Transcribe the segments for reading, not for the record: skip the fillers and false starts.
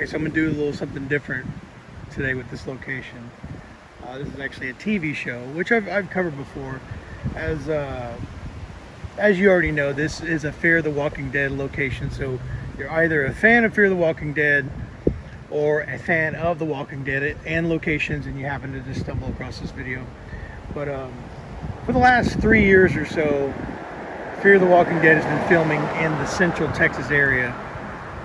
Okay, so I'm gonna do a little something different today with this location. This is actually a TV show, which I've covered before. As you already know, this is a Fear the Walking Dead location. So you're either a fan of Fear the Walking Dead or a fan of The Walking Dead and locations, and you happen to just stumble across this video. But for the last 3 years or so, Fear the Walking Dead has been filming in the Central Texas area,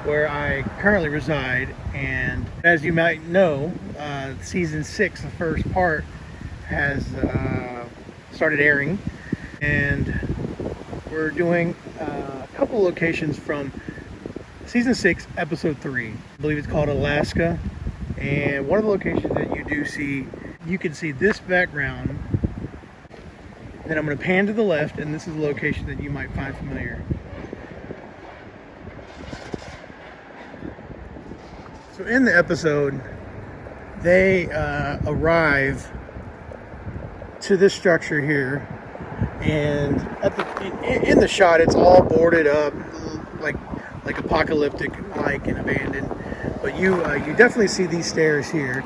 where I currently reside. And as you might know, season 6, the first part, has started airing, and we're doing a couple locations from season 6, episode 3. I believe it's called Alaska, and one of the locations that you do see, you can see this background. Then I'm going to pan to the left, and this is a location that you might find familiar. So in the episode, they arrive to this structure here, and in the shot, it's all boarded up, like apocalyptic, and abandoned. But you definitely see these stairs here,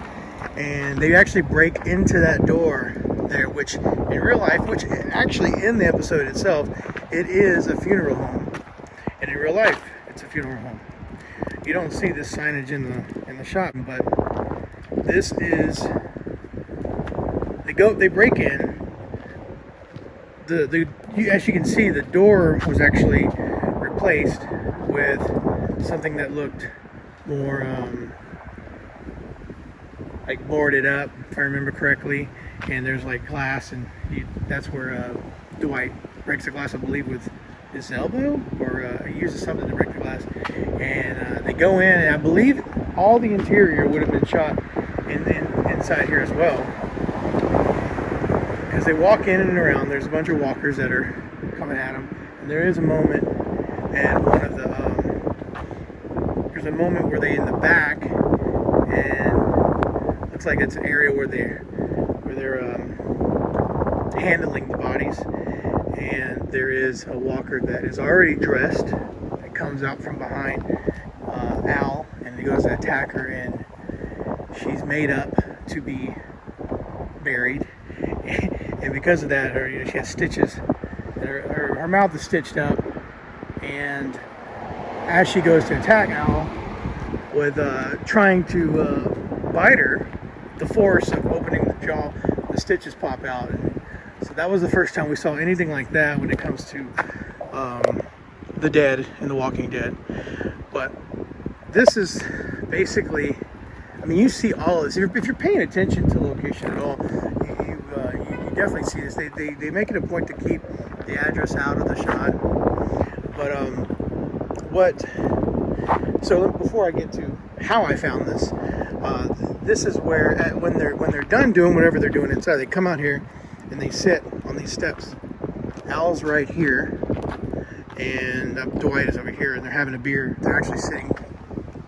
and they actually break into that door there, which in real life, which actually in the episode itself, it is a funeral home, and in real life, it's a funeral home. You don't see this signage in the shot, but this is, they break in. As you can see, the door was actually replaced with something that looked more like boarded up, if I remember correctly. And there's like glass, and that's where Dwight breaks the glass, I believe, with his elbow, or he uses something to break the glass. And they go in, and I believe all the interior would have been shot inside here as well, because they walk in and around. There's a bunch of walkers that are coming at them, and there is a moment at one of the there's a moment where they in the back, and looks like it's an area where they're handling the bodies, and there is a walker that is already dressed that comes out from behind Al, and he goes to attack her, and she's made up to be buried, and because of that, she has stitches, and her mouth is stitched up, and as she goes to attack Al with trying to bite her, the force of opening the jaw, the stitches pop out. And so that was the first time we saw anything like that when it comes to the dead and The Walking Dead. But this is basically, I mean, you see all of this. If you're paying attention to the location at all, you definitely see this. They make it a point to keep the address out of the shot. But so before I get to how I found this, this is where when they're done doing whatever they're doing inside, they come out here and they sit on these steps. Al's right here, and Dwight is over here, and they're having a beer. They're actually sitting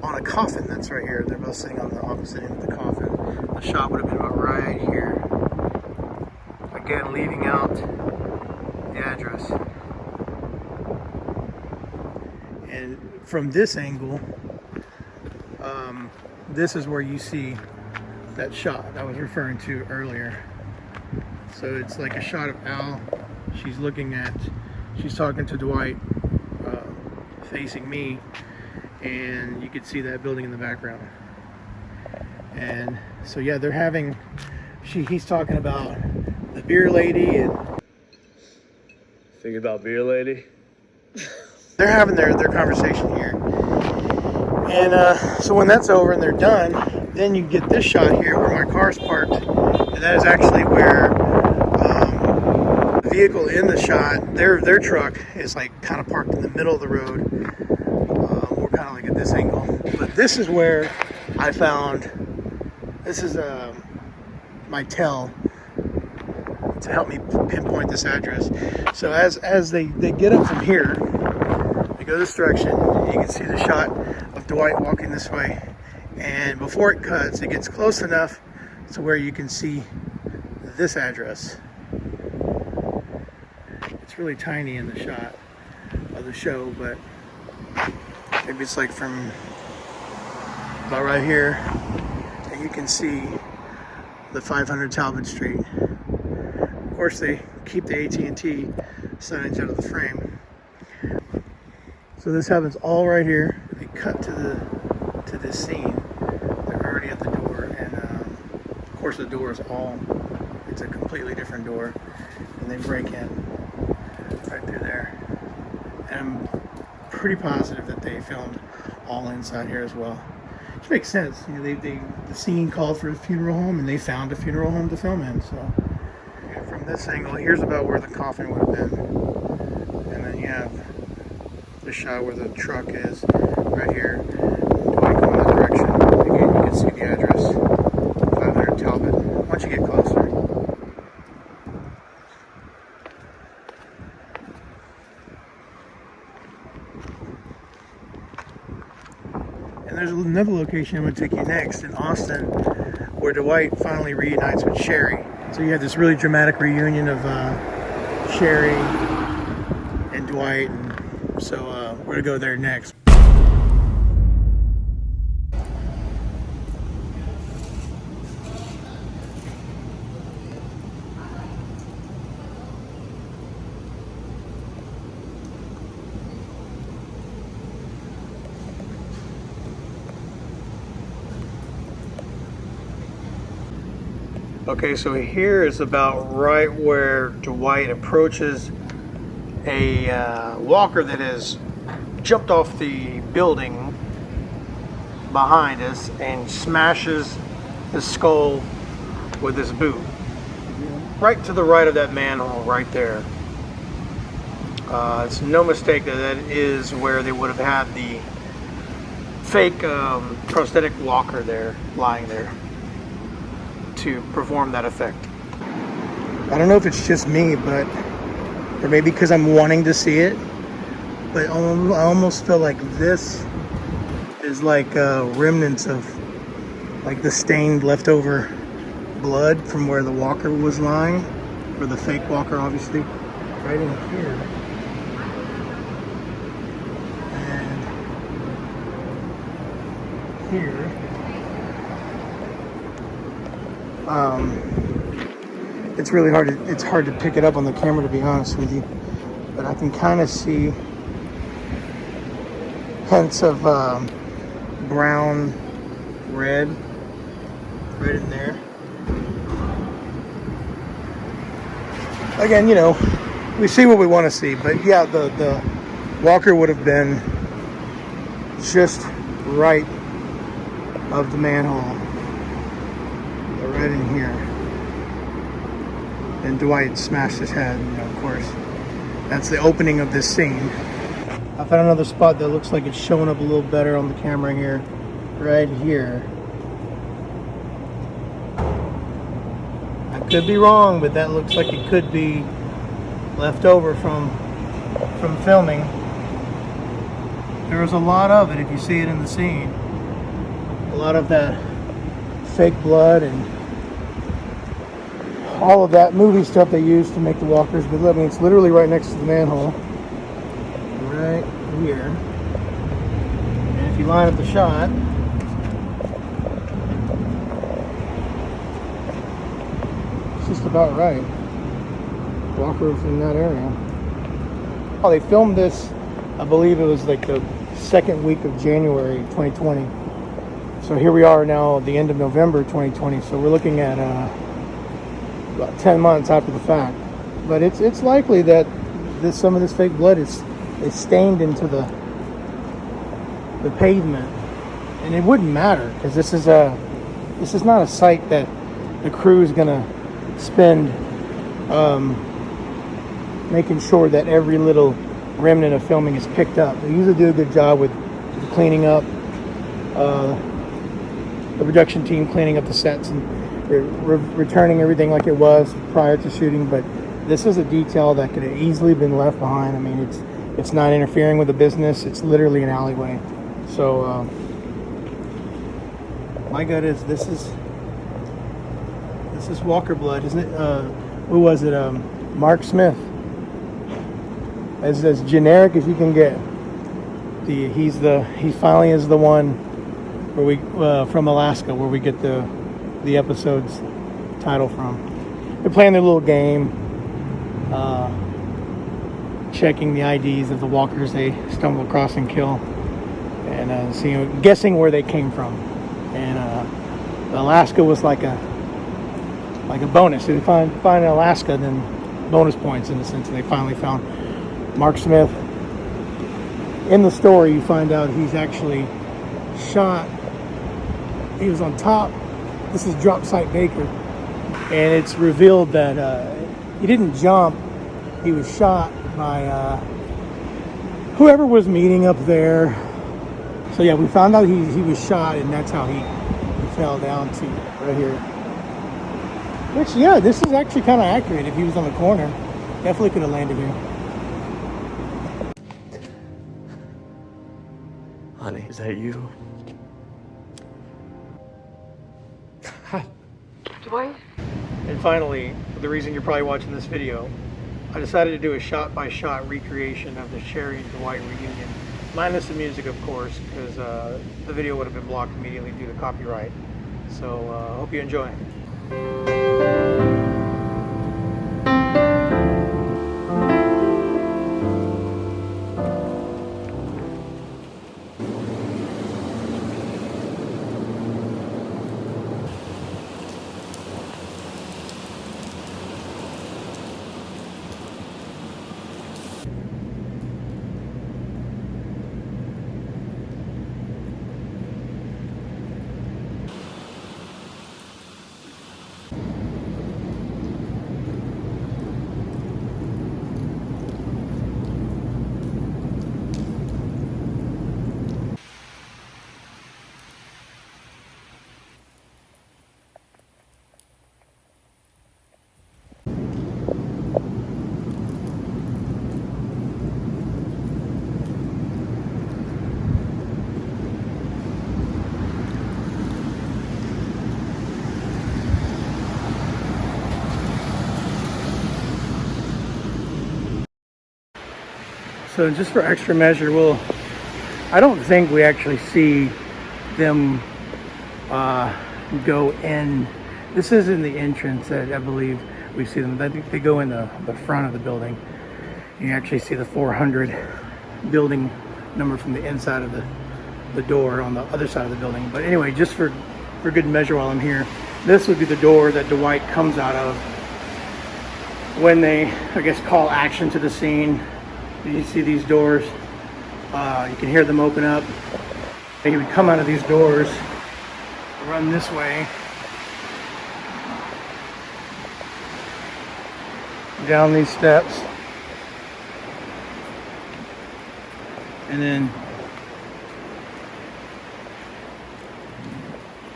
on a coffin that's right here. They're both sitting on the opposite end of the coffin. The shot would have been about right here. Again, leaving out the address. And from this angle, this is where you see that shot I was referring to earlier. So it's like a shot of Al. She's talking to Dwight, facing me, and you can see that building in the background. And so yeah, they're having, he's talking about the beer lady, and think about beer lady. They're having their conversation here. And so when that's over and they're done, then you get this shot here where my car's parked, and that is actually where the vehicle in the shot, their truck is like kind of parked in the middle of the road. We're kind of like at this angle, but this is where I found, this is my tell to help me pinpoint this address. So as they get up from here, they go this direction, you can see the shot of Dwight walking this way, and before it cuts, it gets close enough to where you can see this address. It's really tiny in the shot of the show, but maybe it's like from about right here, and you can see the 500 Talbot Street. Of course, they keep the AT&T signage out of the frame. So this happens all right here. They cut to this scene. They're already at the door, and of course the door is it's a completely different door, and they break in right through there. And I'm pretty positive that they filmed all inside here as well, which makes sense. You know, the scene called for a funeral home, and they found a funeral home to film in. So from this angle, here's about where the coffin would have been, and then you have the shot where the truck is right here. Going that direction. Again, you can see the address, 500 Talbot. Once you get closer. And there's another location I'm going to take you next in Austin, where Dwight finally reunites with Sherry. So you have this really dramatic reunion of Sherry and Dwight, and so we're going to go there next. Okay, so here is about right where Dwight approaches a walker that has jumped off the building behind us and smashes his skull with his boot. Right to the right of that manhole right there. It's no mistake that is where they would have had the fake prosthetic walker there, lying there, to perform that effect. I don't know if it's just me, but or maybe because I'm wanting to see it, but I almost feel like this is like remnants of like the stained leftover blood from where the walker was lying, or the fake walker, obviously, right in here. And here. It's really hard to pick it up on the camera, to be honest with you, but I can kind of see hints of brown, red right in there. Again, you know, we see what we want to see, but yeah, the walker would have been just right of the manhole, right in here. And Dwight smashed his head, you know, of course. That's the opening of this scene. I found another spot that looks like it's showing up a little better on the camera here. Right here. I could be wrong, but that looks like it could be left over from filming. There was a lot of it, if you see it in the scene. A lot of that fake blood and all of that movie stuff they used to make the walkers. But I mean, it's literally right next to the manhole, right here. And if you line up the shot, it's just about right. Walker was in that area. Oh, they filmed this, I believe it was like the second week of January 2020. So here we are now at the end of November 2020. So we're looking at about 10 months after the fact. But it's likely that some of this fake blood is stained into the pavement, and it wouldn't matter because this is not a site that the crew is gonna spend making sure that every little remnant of filming is picked up. They usually do a good job with cleaning up, the production team cleaning up the sets and returning everything like it was prior to shooting. But this is a detail that could have easily been left behind. I mean, it's not interfering with the business. It's literally an alleyway. So my gut is this is Walker blood, isn't it? Who was it? Mark Smith. As generic as you can get. He finally is the one where we from Alaska, where we get the episode's title from. They're playing their little game, checking the IDs of the walkers they stumble across and kill, and seeing, guessing where they came from. And Alaska was like a bonus. If they find Alaska, then bonus points in the sense that they finally found Mark Smith. In the story, you find out he's actually shot. He was on top. This is Drop Site Baker, and it's revealed that he didn't jump. He was shot by whoever was meeting up there. So yeah, we found out he was shot, and that's how he fell down to right here. Which, yeah, this is actually kind of accurate. If he was on the corner, definitely could have landed here. Honey, is that you? Dwight? And finally, the reason you're probably watching this video, I decided to do a shot-by-shot recreation of the Sherry and Dwight reunion. Minus the music, of course, because the video would have been blocked immediately due to copyright. So, hope you enjoy. So just for extra measure, I don't think we actually see them go in. This is in the entrance that I believe we see them. I think they go in the front of the building. You actually see the 400 building number from the inside of the door on the other side of the building. But anyway, just for good measure while I'm here, this would be the door that Dwight comes out of when they, I guess, call action to the scene. You see these doors, you can hear them open up. He would come out of these doors, run this way, down these steps, and then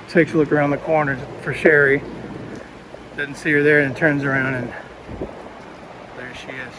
takes a look around the corner for Sherry. Doesn't see her there, and turns around, and there she is.